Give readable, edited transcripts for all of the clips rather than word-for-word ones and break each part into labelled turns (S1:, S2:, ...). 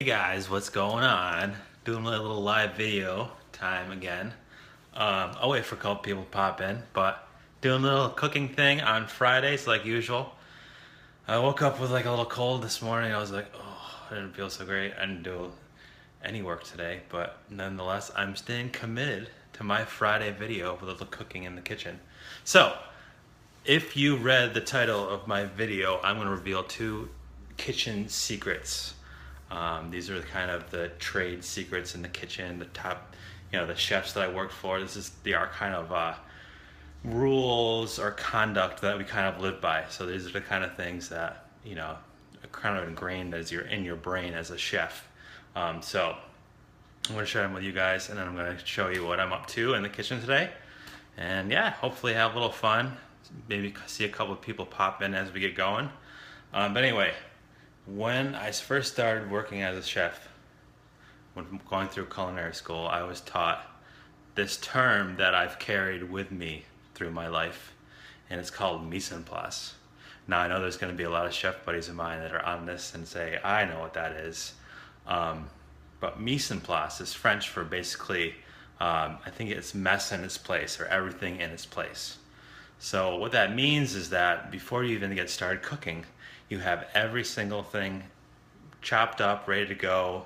S1: Hey guys, what's going on? Doing a little live video time again. I'll wait for a couple people to pop in, but doing a little cooking thing on Fridays like usual. I woke up with like a little cold this morning. I was like, oh, I didn't feel so great. I didn't do any work today, but nonetheless, I'm staying committed to my Friday video with a little cooking in the kitchen. So, if you read the title of my video, I'm going to reveal two kitchen secrets. These are kind of the trade secrets in the kitchen, the top, the chefs that I work for. They are kind of rules or conduct that we kind of live by. So these are the kind of things that, are kind of ingrained as you're in your brain as a chef. So I'm going to share them with you guys, and then I'm going to show you what I'm up to in the kitchen today. And yeah, hopefully have a little fun. Maybe see a couple of people pop in as we get going. But anyway, when I first started working as a chef, when going through culinary school, I was taught this term that I've carried with me through my life, and it's called mise en place. Now I know there's going to be a lot of chef buddies of mine that are on this and say, I know what that is. But mise en place is French for basically, I think it's mess in its place, or everything in its place. So what that means is that before you even get started cooking, you have every single thing chopped up, ready to go.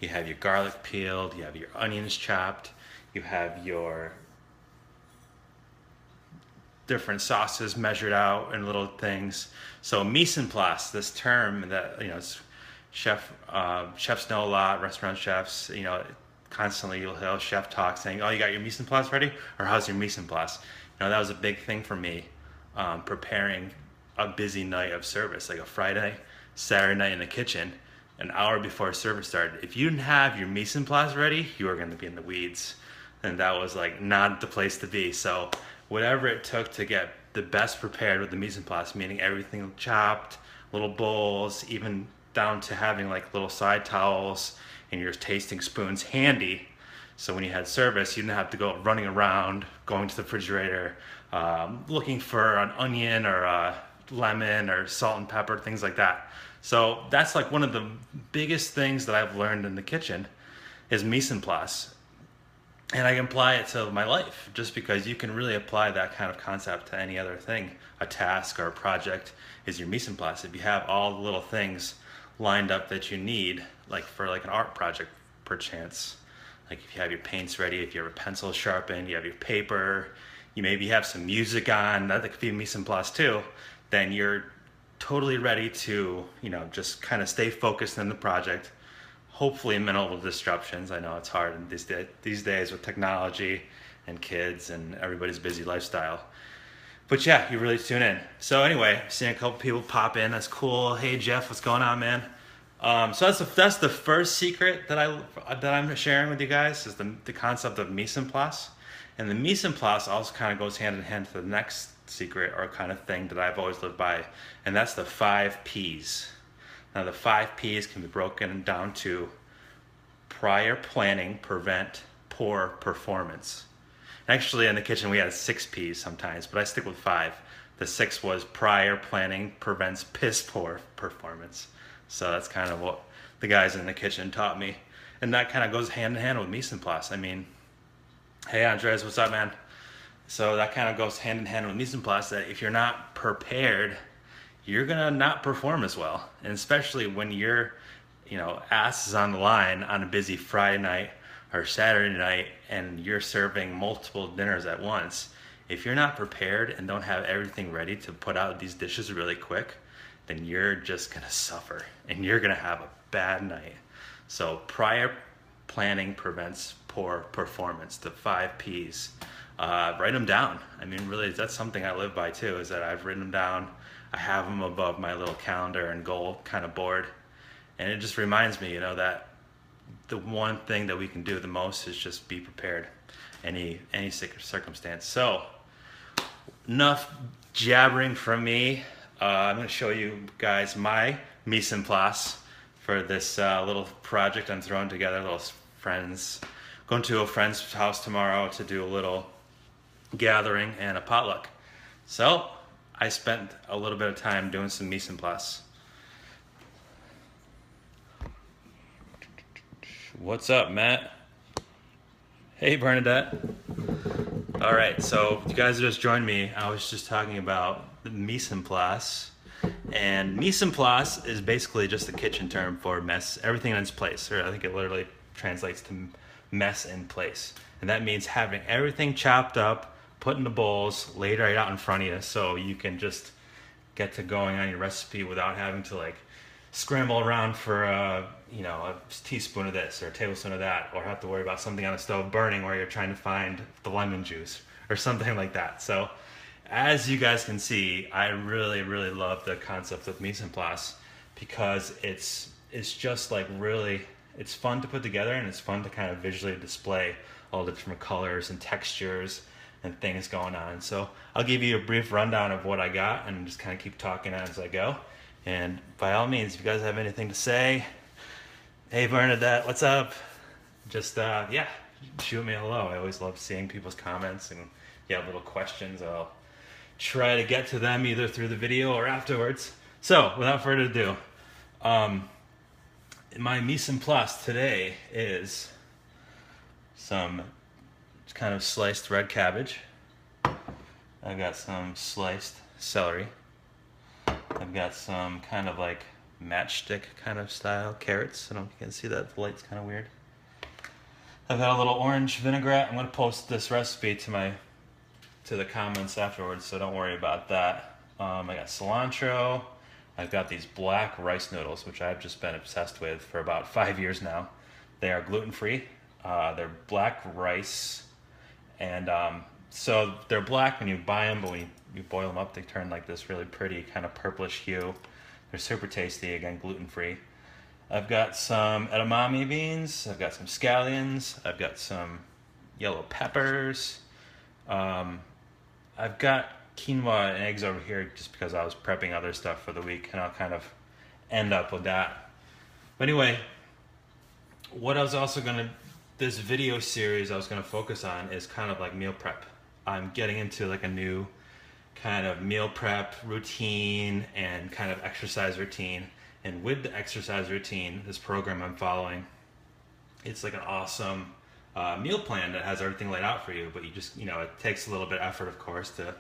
S1: You have your garlic peeled, you have your onions chopped, you have your different sauces measured out in little things. So mise en place, this term that chefs know a lot, restaurant chefs, constantly you'll hear chef talk saying, "Oh, you got your mise en place ready?" Or "How's your mise en place?" That was a big thing for me, preparing a busy night of service, like a Friday, Saturday night in the kitchen, an hour before service started. If you didn't have your mise en place ready, you were going to be in the weeds, and that was like not the place to be. So whatever it took to get the best prepared with the mise en place, meaning everything chopped, little bowls, even down to having like little side towels and your tasting spoons handy. So when you had service, you didn't have to go running around, going to the refrigerator, looking for an onion or a lemon or salt and pepper, things like that. So that's like one of the biggest things that I've learned in the kitchen is mise en place. And I can apply it to my life, just because you can really apply that kind of concept to any other thing. A task or a project is your mise en place. If you have all the little things lined up that you need, like for like an art project perchance, like if you have your paints ready, if you have a pencil sharpened, you have your paper, you maybe have some music on, that could be mise en place too, then you're totally ready to, just kind of stay focused in the project. Hopefully minimal disruptions. I know it's hard in these days with technology and kids and everybody's busy lifestyle. But yeah, you really tune in. So anyway, seeing a couple people pop in. That's cool. Hey Jeff, what's going on, man? So that's the first secret that I'm sharing with you guys, is the concept of mise en place. And the mise en place also kind of goes hand in hand to the next secret or kind of thing that I've always lived by, and that's the 5 P's. Now the 5 P's can be broken down to prior planning, prevent poor performance. Actually in the kitchen we had 6 P's sometimes, but I stick with 5. The 6th was prior planning prevents piss poor performance. So that's kind of what the guys in the kitchen taught me. And that kind of goes hand in hand with mise en place. I mean, hey Andres, what's up, man? So that kind of goes hand in hand with mise en place, that if you're not prepared, you're gonna not perform as well. And especially when your, ass is on the line on a busy Friday night or Saturday night and you're serving multiple dinners at once. If you're not prepared and don't have everything ready to put out these dishes really quick, then you're just gonna suffer and you're gonna have a bad night. So prior planning prevents poor performance, the 5 P's. Write them down. I mean, really, that's something I live by too, is that I've written them down. I have them above my little calendar and goal kind of board. And it just reminds me, that the one thing that we can do the most is just be prepared, any circumstance. So enough jabbering from me. I'm going to show you guys my mise en place for this little project I'm throwing together. Going to a friend's house tomorrow to do a little gathering and a potluck. So I spent a little bit of time doing some mise en place. What's up, Matt? Hey, Bernadette. All right, so you guys just joined me. I was just talking about the mise en place. And mise en place is basically just a kitchen term for mess, everything in its place. Or I think it literally translates to mess in place. And that means having everything chopped up, put into bowls, laid right out in front of you so you can just get to going on your recipe without having to like scramble around for a teaspoon of this or a tablespoon of that, or have to worry about something on the stove burning where you're trying to find the lemon juice or something like that. So as you guys can see, I really love the concept of mise en place because it's just like really, it's fun to put together, and it's fun to kind of visually display all the different colors and textures and things going on. So I'll give you a brief rundown of what I got and just kind of keep talking as I go. And by all means, if you guys have anything to say, hey Bernadette, what's up? Just yeah, shoot me a hello. I always love seeing people's comments, and if you have little questions, I'll try to get to them either through the video or afterwards. So without further ado, my mise en place today is some kind of sliced red cabbage. I've got some sliced celery. I've got some kind of like matchstick kind of style carrots. I don't know if you can see that. The light's kind of weird. I've got a little orange vinaigrette. I'm going to post this recipe to the comments afterwards, so don't worry about that. I got cilantro. I've got these black rice noodles, which I've just been obsessed with for about 5 years now. They are gluten-free. They're black rice, and so they're black when you buy them, but when you boil them up, they turn like this really pretty kind of purplish hue. They're super tasty, again, gluten-free. I've got some edamame beans. I've got some scallions. I've got some yellow peppers. I've got quinoa and eggs over here just because I was prepping other stuff for the week, and I'll kind of end up with that. But anyway, what I was also this video series I was going to focus on is kind of like meal prep. I'm getting into like a new kind of meal prep routine and kind of exercise routine. And with the exercise routine, this program I'm following, it's like an awesome meal plan that has everything laid out for you. But you just, it takes a little bit of effort, of course, to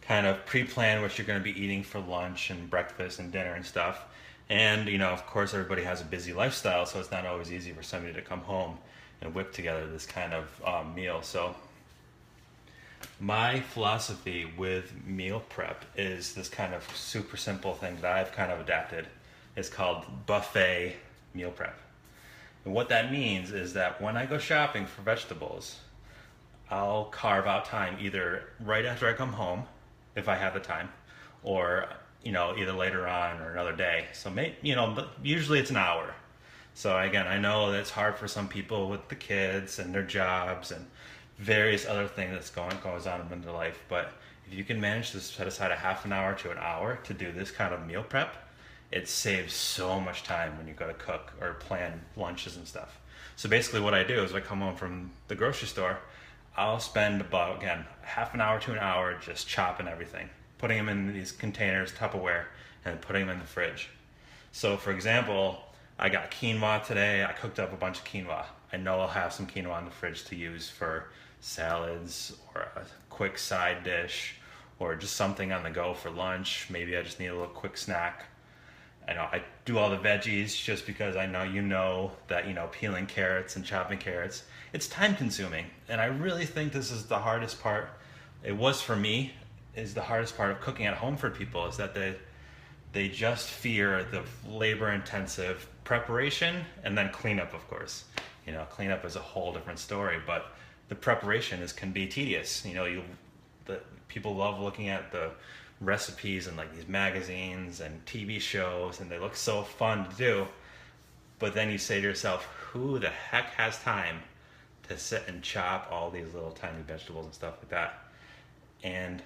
S1: kind of pre-plan what you're going to be eating for lunch and breakfast and dinner and stuff. And, of course, everybody has a busy lifestyle, so it's not always easy for somebody to come home and whip together this kind of meal. So my philosophy with meal prep is this kind of super simple thing that I've kind of adapted. It's called buffet meal prep. And what that means is that when I go shopping for vegetables, I'll carve out time either right after I come home, if I have the time, or either later on or another day. So but usually it's an hour. So again, I know that it's hard for some people with the kids and their jobs and various other things that goes on in their life. But if you can manage to set aside a half an hour to an hour to do this kind of meal prep, it saves so much time when you go to cook or plan lunches and stuff. So basically what I do is I come home from the grocery store, I'll spend about, again, half an hour to an hour just chopping everything, putting them in these containers, Tupperware, and putting them in the fridge. So for example, I got quinoa today. I cooked up a bunch of quinoa. I know I'll have some quinoa in the fridge to use for salads or a quick side dish or just something on the go for lunch. Maybe I just need a little quick snack. I know I do all the veggies just because I know that peeling carrots and chopping carrots, it's time consuming. And I really think this is the hardest part. It was for me, is the hardest part of cooking at home for people, is that they just fear the labor intensive preparation and then cleanup, of course. Cleanup is a whole different story, but the preparation can be tedious. People love looking at the recipes and like these magazines and TV shows, and they look so fun to do. But then you say to yourself, who the heck has time to sit and chop all these little tiny vegetables and stuff like that? And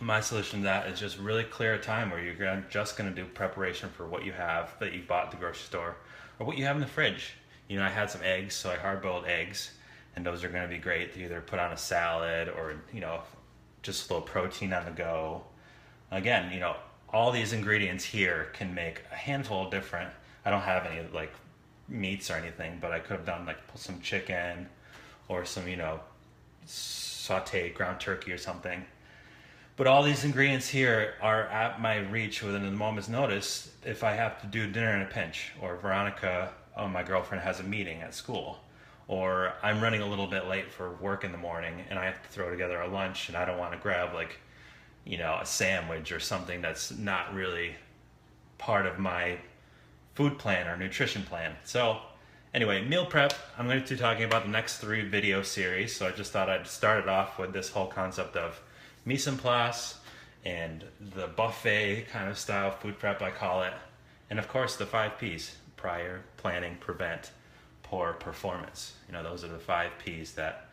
S1: my solution to that is just really clear a time where you're just going to do preparation for what you have that you bought at the grocery store or what you have in the fridge. I had some eggs, so I hard-boiled eggs, and those are going to be great to either put on a salad or, just a little protein on the go. Again, all these ingredients here can make a handful of different. I don't have any like meats or anything, but I could have done like some chicken or some, you know, sauteed ground turkey or something. But all these ingredients here are at my reach within a moment's notice if I have to do dinner in a pinch, or Veronica, my girlfriend, has a meeting at school, or I'm running a little bit late for work in the morning and I have to throw together a lunch and I don't want to grab like, you know, a sandwich or something that's not really part of my food plan or nutrition plan. So anyway, meal prep, I'm going to be talking about the next 3 video series. So I just thought I'd start it off with this whole concept of mise en place and the buffet kind of style food prep, I call it. And of course the 5 P's: prior, planning, prevent, poor performance. You know, those are the 5 P's that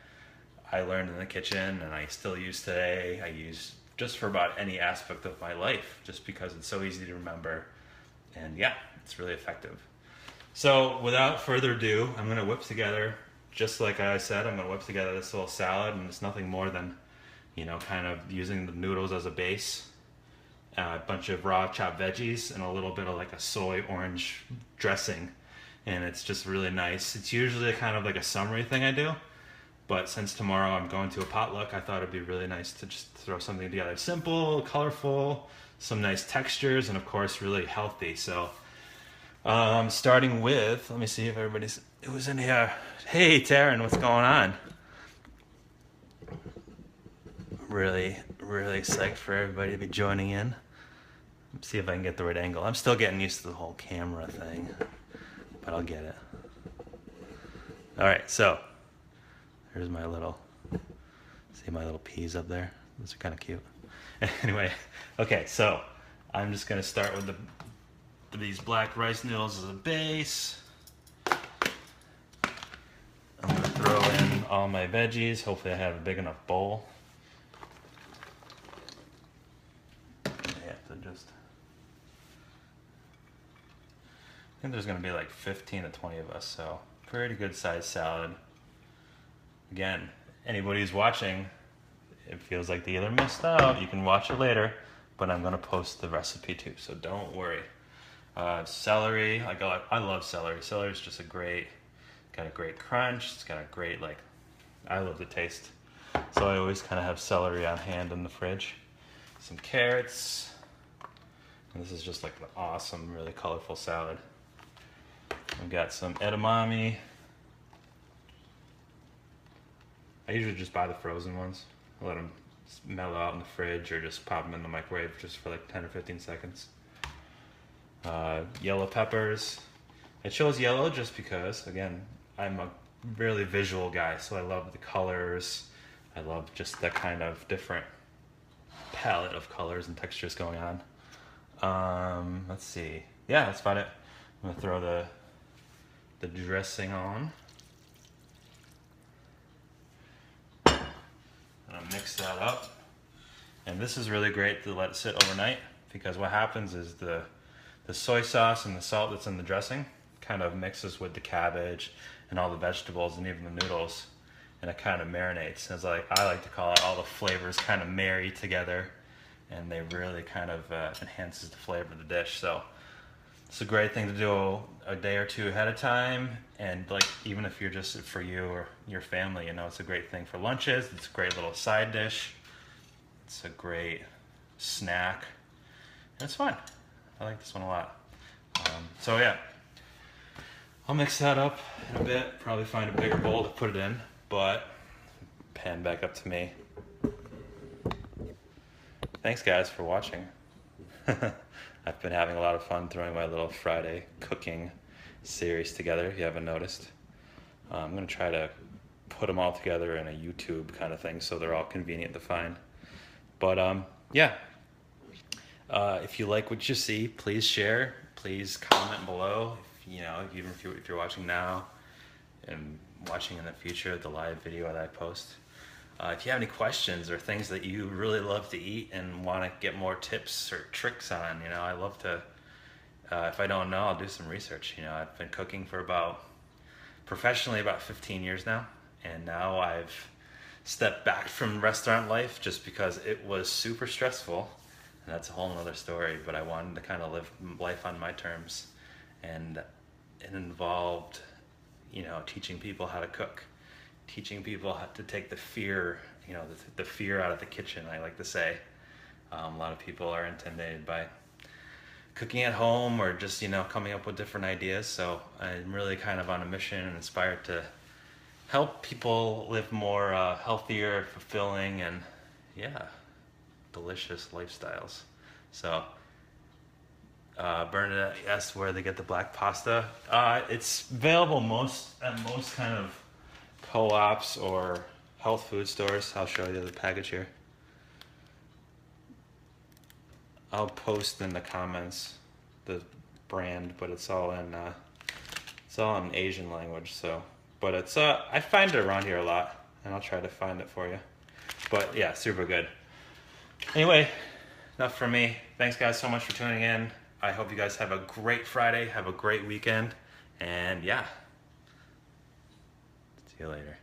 S1: I learned in the kitchen and I still use today. I use just for about any aspect of my life, just because it's so easy to remember. And yeah, it's really effective. So without further ado, I'm going to whip together, just like I said, I'm going to whip together this little salad, and it's nothing more than, you know, kind of using the noodles as a base, a bunch of raw chopped veggies, and a little bit of like a soy orange dressing. And it's just really nice. It's usually kind of like a summery thing I do, but since tomorrow I'm going to a potluck, I thought it'd be really nice to just throw something together. Simple, colorful, some nice textures, and of course really healthy. So starting with, let me see if who's in here. Hey Taryn, what's going on? Really psyched for everybody to be joining in. Let's see if I can get the right angle. I'm still getting used to the whole camera thing, but I'll get it. All right, so here's my little, see my little peas up there? Those are kind of cute. Anyway, okay, so I'm just gonna start with these black rice noodles as a base. I'm gonna throw in all my veggies. Hopefully I have a big enough bowl. I think there's gonna be like 15 to 20 of us, so pretty good sized salad. Again, anybody who's watching, it feels like they either missed out, you can watch it later, but I'm gonna post the recipe too, so don't worry. Celery, I love celery. Celery is just got a great crunch, it's got a great, like, I love the taste. So I always kind of have celery on hand in the fridge. Some carrots, and this is just like an awesome, really colorful salad. We've got some edamame. I usually just buy the frozen ones. I let them mellow out in the fridge or just pop them in the microwave just for like 10 or 15 seconds. Yellow peppers. I chose yellow just because, again, I'm a really visual guy, so I love the colors. I love just that kind of different palette of colors and textures going on. Let's see. Yeah, that's about it. I'm gonna throw the dressing on. I'm gonna mix that up. And this is really great to let it sit overnight, because what happens is the soy sauce and the salt that's in the dressing kind of mixes with the cabbage and all the vegetables and even the noodles, and it kind of marinates. It's like, I like to call it, all the flavors kind of marry together, and they really kind of enhances the flavor of the dish. So it's a great thing to do a day or two ahead of time, and like even if you're just for you or your family, you know, it's a great thing for lunches. It's a great little side dish. It's a great snack. And it's fun. I like this one a lot. So yeah, I'll mix that up in a bit. Probably find a bigger bowl to put it in, but pan back up to me. Thanks guys for watching. I've been having a lot of fun throwing my little Friday cooking series together, if you haven't noticed. I'm gonna try to put them all together in a YouTube kind of thing so they're all convenient to find. But yeah, if you like what you see, please share, please comment below. You know, even if you're watching now and watching in the future, the live video that I post. If you have any questions or things that you really love to eat and want to get more tips or tricks on, you know, I love to, if I don't know, I'll do some research. You know, I've been cooking for professionally about 15 years now, and now I've stepped back from restaurant life just because it was super stressful, and that's a whole nother story, but I wanted to kind of live life on my terms, and it involved, you know, teaching people how to cook, teaching people how to take the fear, you know, the fear out of the kitchen, I like to say. A lot of people are intimidated by cooking at home or just, you know, coming up with different ideas. So I'm really kind of on a mission and inspired to help people live more healthier, fulfilling, and yeah, delicious lifestyles. So Bernadette asked where they get the black pasta. It's available at most kind of co-ops or health food stores. I'll show you the package here. I'll post in the comments the brand, but it's all in Asian language. So, but it's I find it around here a lot, and I'll try to find it for you. But yeah, super good. Anyway, enough from me. Thanks guys so much for tuning in. I hope you guys have a great Friday, have a great weekend, and yeah, see you later.